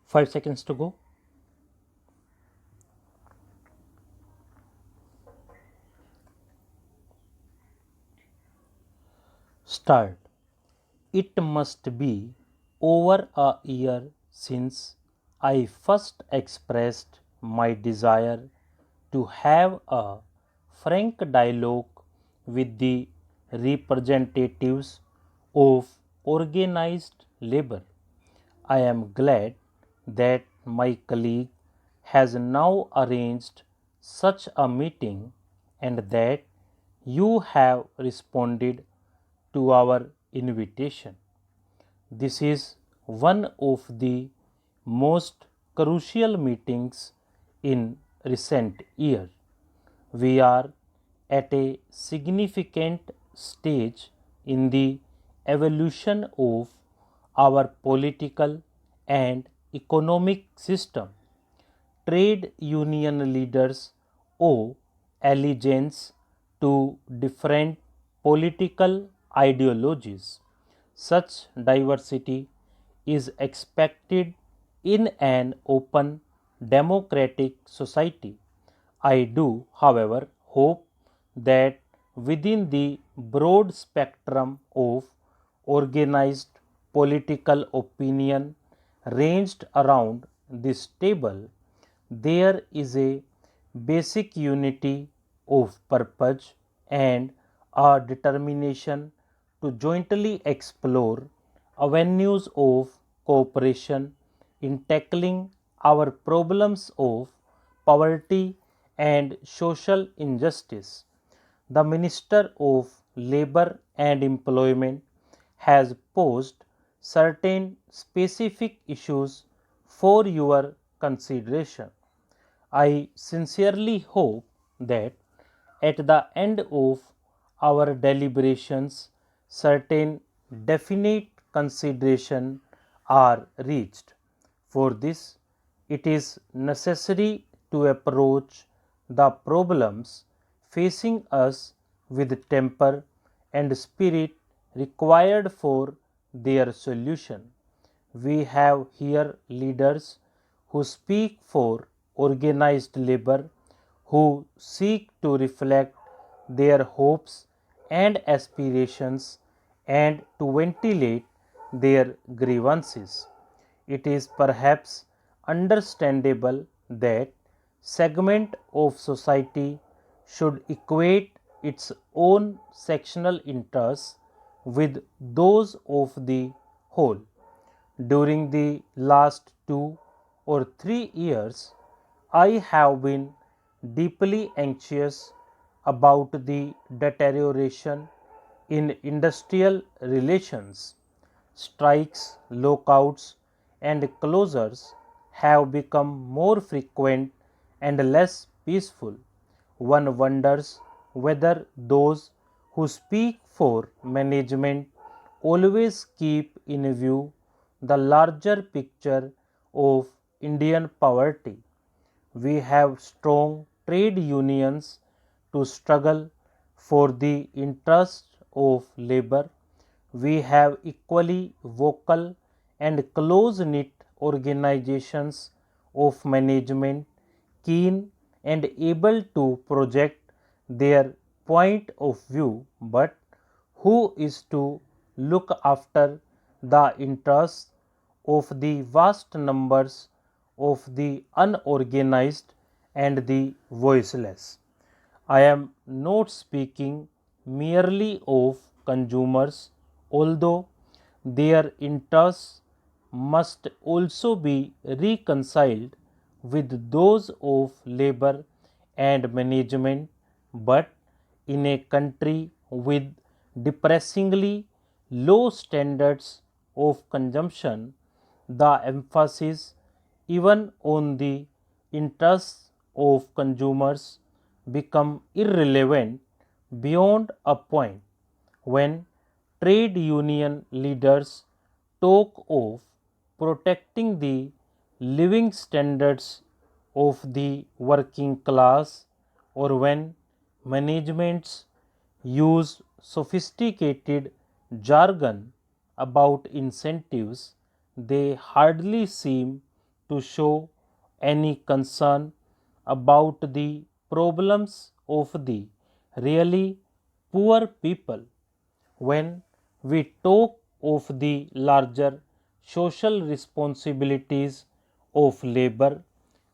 5 seconds to go. Start. It must be over a year since I first expressed my desire to have a frank dialogue with the representatives of organized labor. I am glad that my colleague has now arranged such a meeting and that you have responded to our invitation. This is one of the most crucial meetings in recent years. We are at a significant stage in the evolution of our political and economic system. Trade union leaders owe allegiance to different political ideologies. Such diversity is expected in an open democratic society. I do, however, hope that within the broad spectrum of organized political opinion ranged around this table, there is a basic unity of purpose and a determination to jointly explore avenues of cooperation in tackling our problems of poverty and social injustice. The Minister of Labour and Employment has posed certain specific issues for your consideration. I sincerely hope that at the end of our deliberations, certain definite considerations are reached. For this, it is necessary to approach the problems facing us with temper and spirit required for their solution. We have here leaders who speak for organized labor, who seek to reflect their hopes and aspirations and to ventilate their grievances. It is perhaps understandable that segment of society should equate its own sectional interests with those of the whole. During the last 2 or 3 years, I have been deeply anxious about the deterioration in industrial relations. Strikes, lockouts, and closures have become more frequent and less peaceful. One wonders whether those who speak for management always keep in view the larger picture of Indian poverty. We have strong trade unions to struggle for the interests of labor. We have equally vocal and close knit organizations of management keen and able to project their point of view, but who is to look after the interests of the vast numbers of the unorganized and the voiceless. I am not speaking merely of consumers, although their interests must also be reconciled with those of labor and management, but in a country with depressingly low standards of consumption, the emphasis even on the interests of consumers become irrelevant beyond a point. When trade union leaders talk of protecting the living standards of the working class, or when managements use sophisticated jargon about incentives, they hardly seem to show any concern about the problems of the really poor people. When we talk of the larger social responsibilities of labor,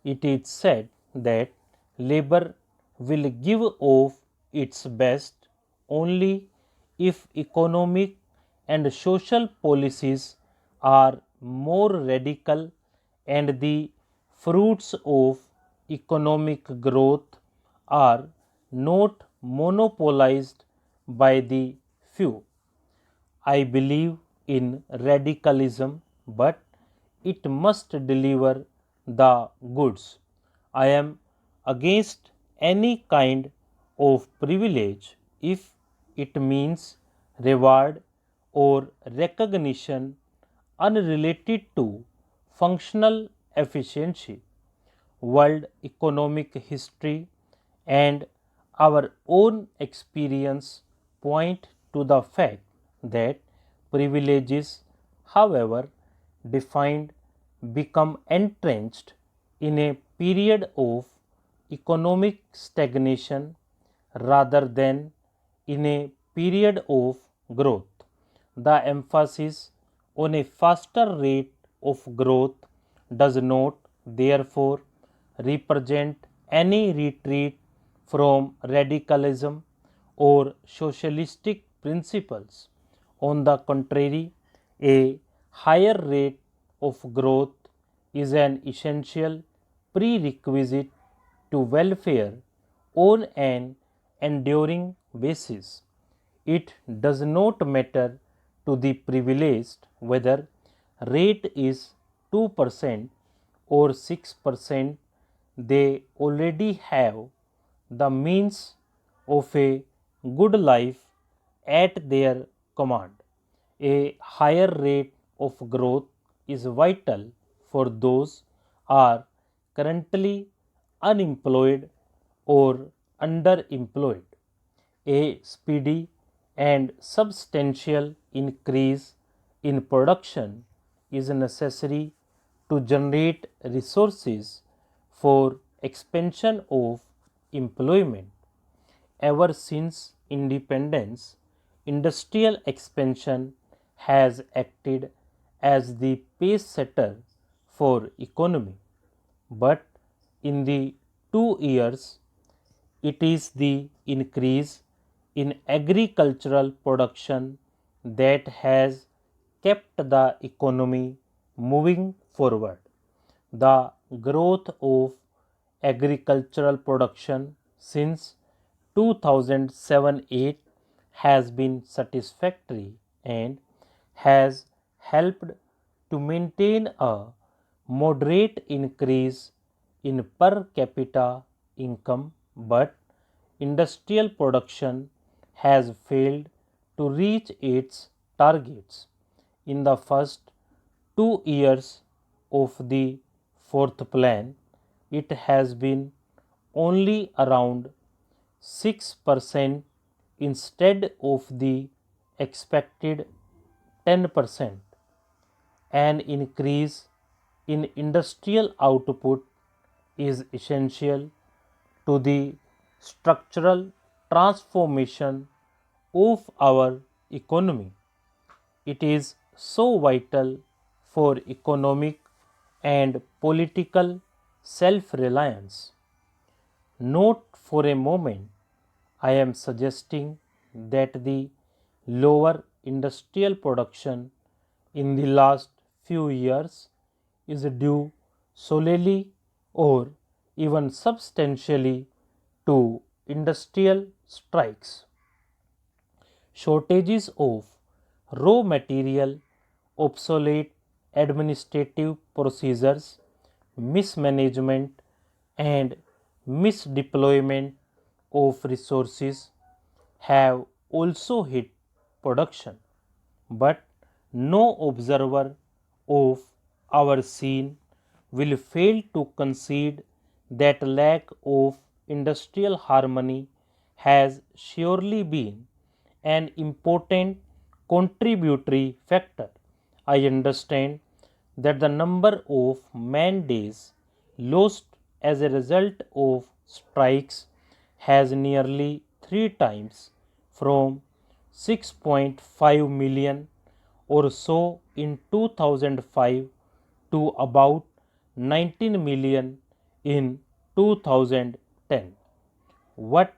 it is said that labor will give of its best only if economic and social policies are more radical and the fruits of economic growth are not monopolized by the few. I believe in radicalism, but it must deliver the goods. I am against any kind of privilege if it means reward or recognition unrelated to functional efficiency. World economic history and our own experience point to the fact that privileges, however defined, become entrenched in a period of economic stagnation rather than in a period of growth. The emphasis on a faster rate of growth does not, therefore, represent any retreat from radicalism or socialistic principles. On the contrary, a higher rate of growth is an essential prerequisite to welfare on an enduring basis. It does not matter to the privileged whether rate is 2% or 6%, they already have the means of a good life at their command. A higher rate of growth is vital for those are currently unemployed or underemployed. A speedy and substantial increase in production is necessary to generate resources for expansion of employment. Ever since independence, industrial expansion has acted as the pace setter for economy. But in the 2 years, it is the increase in agricultural production that has kept the economy moving forward. The growth of agricultural production since 2007-8 has been satisfactory and has helped to maintain a moderate increase in per capita income, but industrial production has failed to reach its targets. In the first 2 years of the fourth plan, it has been only around 6% instead of the expected 10%. An increase in industrial output is essential to the structural transformation of our economy. It is so vital for economic and political self reliance. Not for a moment I am suggesting that the lower industrial production in the last few years is due solely or even substantially to industrial strikes. Shortages of raw material, obsolete administrative procedures, mismanagement, and misdeployment of resources have also hit production. But no observer of our scene will fail to concede that lack of industrial harmony has surely been an important contributory factor. I understand that the number of man days lost as a result of strikes has nearly 3 times from 6.5 million or so in 2005 to about 19 million in 2010. What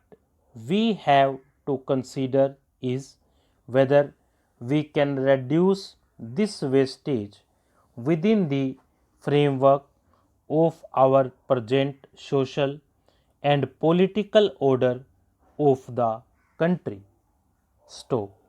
we have to consider is whether we can reduce this wastage within the framework of our present social and political order of the country. Stop.